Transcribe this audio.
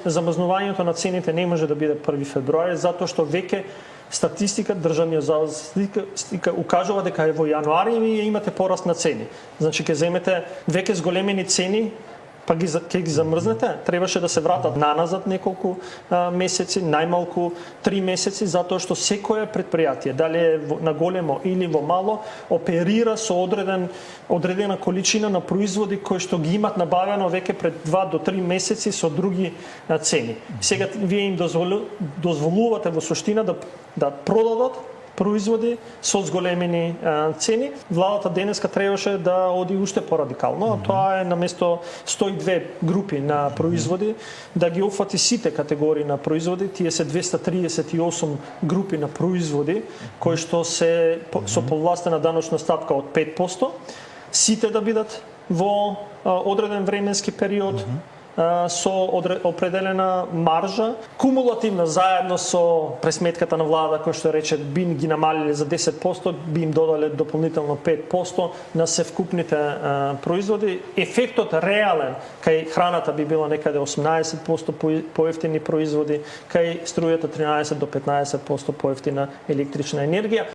Замрзнувањето на цените не може да биде 1 февруари, затоа што веќе статистика, државниот завод за статистика укажува дека во јануари вие имате пораст на цени. Значи ќе земете веќе зголемени цени, па ќе ги замрзнете, требаше да се вратат наназад неколку месеци, најмалку 3 месеци, затоа што секое предпријатие, дали е на големо или во мало, оперира со одредена количина на производи кои што ги имат набавено веќе пред 2 до 3 месеци со други цени. Сега вие им дозволувате во суштина да продадат производи со зголемени цени. Владата денеска требаше да оди уште порадикално. Тоа е наместо 102 групи на производи да ги опфати сите категории на производи. Тие се 238 групи на производи кои што се со повластена даночна стапка од 5%. Сите да бидат во одреден временски период со определена маржа, кумулативно заедно со пресметката на влада која што рече би ги намалиле за 10%, би им додале дополнително 5% на севкупните производи. Ефектот реален кај храната би било некаде 18% поевтини производи, кај струјата 13 до 15% поевтина електрична енергија.